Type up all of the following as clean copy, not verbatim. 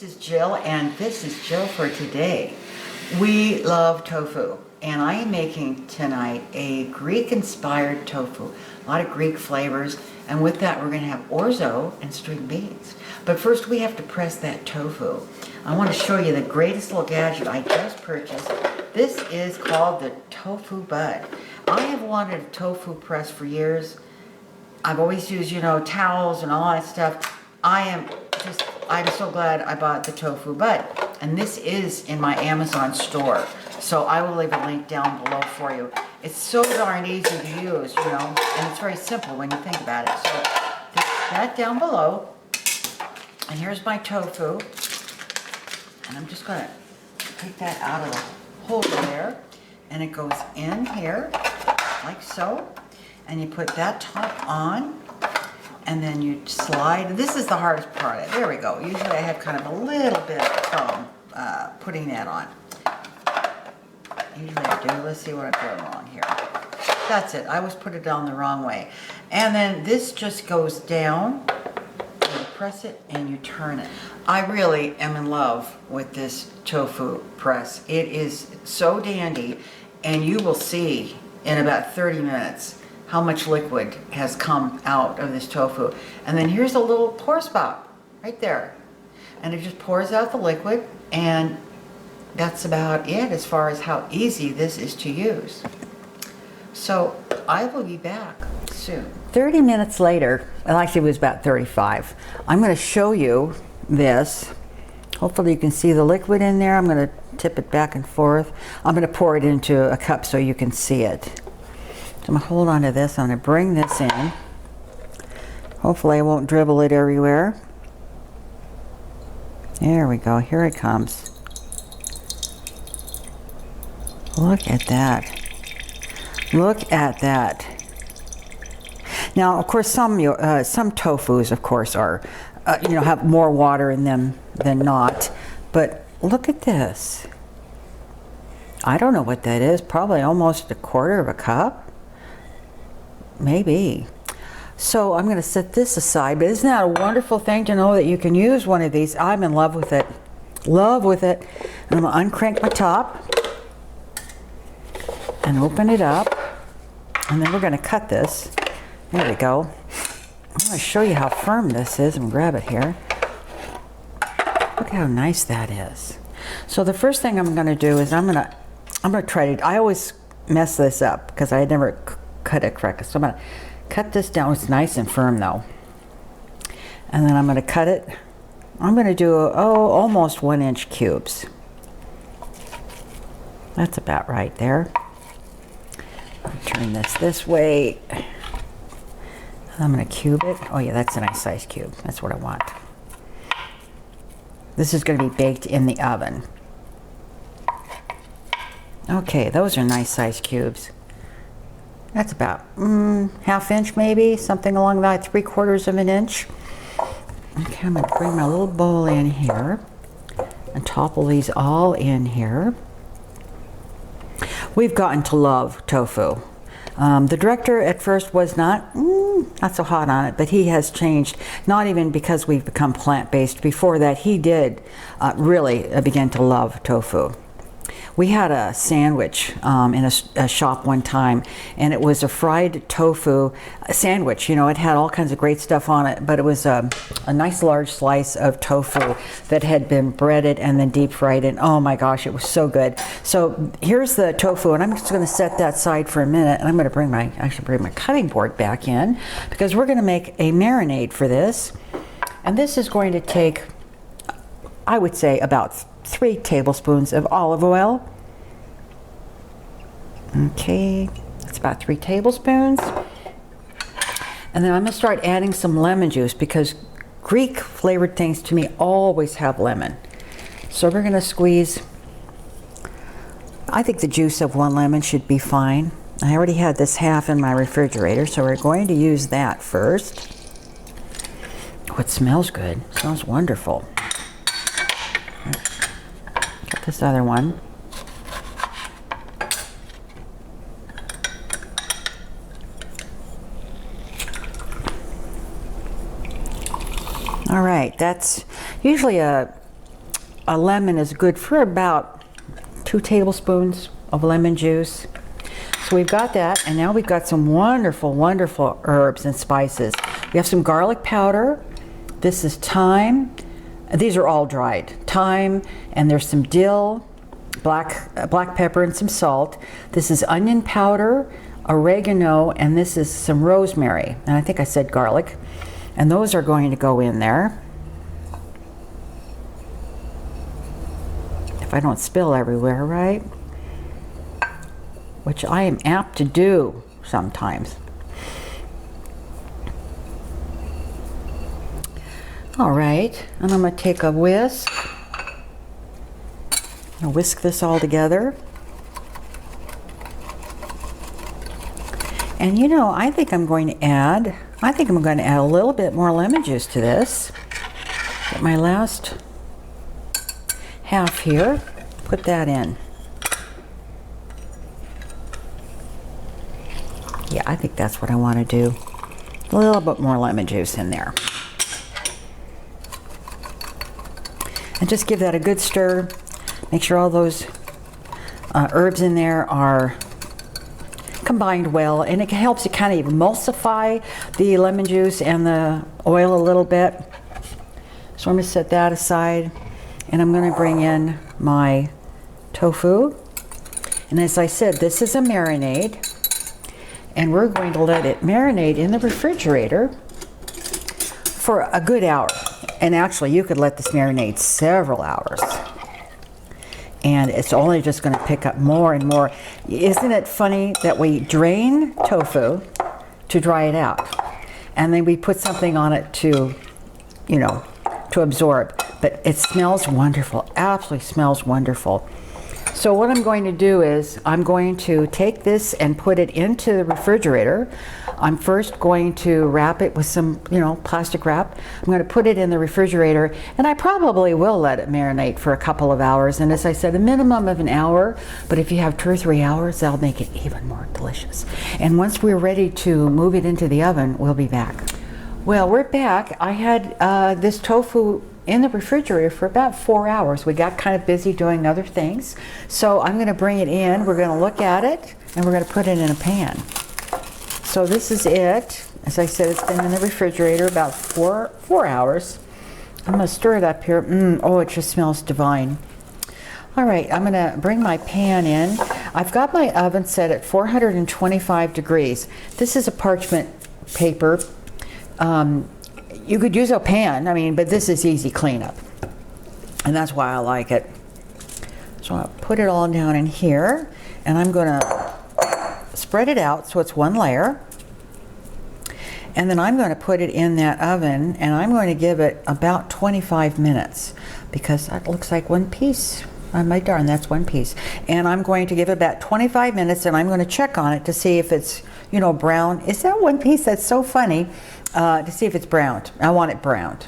is Jill, and this is Jill for today. We love tofu, and I am making tonight a Greek-inspired tofu. A lot of Greek flavors, and with that we're going to have orzo and string beans. But first we have to press that tofu. I want to show you the greatest little gadget I just purchased. This is called the tofu bud. I have wanted a tofu press for years. I've always used, towels and all that stuff. I'm so glad I bought the tofu bud. And this is in my Amazon store. So I will leave a link down below for you. It's so darn easy to use, and it's very simple when you think about it. So that down below. And here's my tofu. And I'm just gonna take that out of the holder there. And it goes in here, like so. And you put that top on. And then you slide. This is the hardest part. There we go. Usually I have kind of a little bit of problem putting that on. Usually I do. Let's see what I'm doing wrong here. That's it. I always put it on the wrong way. And then this just goes down. You press it and you turn it. I really am in love with this tofu press. It is so dandy, and you will see in about 30 minutes how much liquid has come out of this tofu. And then here's a little pour spout right there. And it just pours out the liquid, and that's about it as far as how easy this is to use. So I will be back soon. 30 minutes later, well actually it was about 35, I'm going to show you this. Hopefully you can see the liquid in there. I'm going to tip it back and forth. I'm going to pour it into a cup so you can see it. So I'm going to hold on to this. I'm going to bring this in. Hopefully I won't dribble it everywhere. There we go. Here it comes. Look at that. Look at that. Now, of course, some tofus, of course, are, have more water in them than not. But look at this. I don't know what that is. Probably almost a quarter of a cup. Maybe. So I'm going to set this aside, but isn't that a wonderful thing to know that you can use one of these? I'm in love with it. Love with it. And I'm going to uncrank my top and open it up. And then we're going to cut this. There we go. I'm going to show you how firm this is and grab it here. Look how nice that is. So the first thing I'm going to do is I'm going to try to, I always mess this up because I never cut it correctly. So I'm going to cut this down. It's nice and firm though. And then I'm going to cut it. I'm going to do almost 1-inch cubes. That's about right there. I'll turn this way. I'm going to cube it. Oh yeah, that's a nice size cube. That's what I want. This is going to be baked in the oven. Okay, those are nice size cubes. That's about ½ inch maybe, something along that, 3/4 of an inch. Okay, I'm going to bring my little bowl in here and topple these all in here. We've gotten to love tofu. The director at first was not so hot on it, but he has changed, not even because we've become plant-based. Before that, he did really begin to love tofu. We had a sandwich in a shop one time, and it was a fried tofu sandwich. It had all kinds of great stuff on it, but it was a nice large slice of tofu that had been breaded and then deep fried, and oh my gosh, it was so good. So here's the tofu, and I'm just going to set that aside for a minute, and I'm going to bring my cutting board back in, because we're going to make a marinade for this. And this is going to take, I would say, about 3 tablespoons of olive oil. Okay, that's about 3 tablespoons. And then I'm going to start adding some lemon juice, because Greek flavored things to me always have lemon. So we're going to squeeze, I think the juice of 1 lemon should be fine. I already had this half in my refrigerator, so we're going to use that first. Oh, it smells good. It smells wonderful. Got this other one. All right, that's usually a a lemon is good for about 2 tablespoons of lemon juice. So we've got that, and now we've got some wonderful, wonderful herbs and spices. We have some garlic powder. This is thyme. These are all dried. Thyme, and there's some dill, black pepper, and some salt. This is onion powder, oregano, and this is some rosemary. And I think I said garlic. And those are going to go in there. If I don't spill everywhere, right? Which I am apt to do sometimes. All right, and I'm gonna take a whisk. I'll whisk this all together. And you know, I think I'm going to add a little bit more lemon juice to this. Get my last half here, put that in. Yeah, I think that's what I want to do. A little bit more lemon juice in there. And just give that a good stir. Make sure all those herbs in there are combined well, and it helps to kind of emulsify the lemon juice and the oil a little bit. So I'm going to set that aside, and I'm going to bring in my tofu. And as I said, this is a marinade, and we're going to let it marinate in the refrigerator for a good hour. And actually, you could let this marinate several hours. And it's only just going to pick up more and more. Isn't it funny that we drain tofu to dry it out, and then we put something on it to, you know, to absorb. But it smells wonderful, absolutely smells wonderful. So what I'm going to do is I'm going to take this and put it into the refrigerator. I'm first going to wrap it with some, you know, plastic wrap. I'm going to put it in the refrigerator, and I probably will let it marinate for a couple of hours. And as I said, a minimum of an hour, but if you have 2 or 3 hours, that'll make it even more delicious. And once we're ready to move it into the oven, we'll be back. Well, we're back. I had this tofu in the refrigerator for about 4 hours. We got kind of busy doing other things. So I'm going to bring it in, we're going to look at it, and we're going to put it in a pan. So this is it. As I said, it's been in the refrigerator about four hours. I'm going to stir it up here. Oh, it just smells divine. All right, I'm going to bring my pan in. I've got my oven set at 425 degrees. This is a parchment paper. You could use a pan, I mean, but this is easy cleanup. And that's why I like it. So I'll put it all down in here, and I'm going to spread it out so it's one layer. And then I'm going to put it in that oven, and I'm going to give it about 25 minutes because that looks like one piece. Oh my darn, that's one piece. And I'm going to give it about 25 minutes, and I'm going to check on it to see if it's, you know, brown. Is that one piece? That's so funny. To see if it's browned. I want it browned.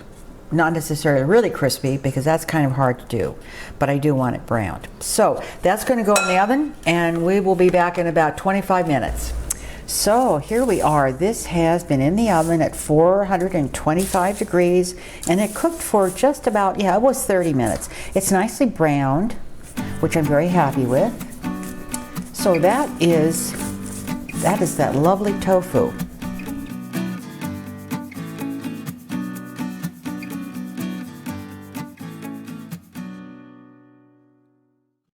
Not necessarily really crispy, because that's kind of hard to do, but I do want it browned. So that's going to go in the oven, and we will be back in about 25 minutes. So here we are. This has been in the oven at 425 degrees, and it cooked for just about, yeah, it was 30 minutes. It's nicely browned, which I'm very happy with. So that is that lovely tofu.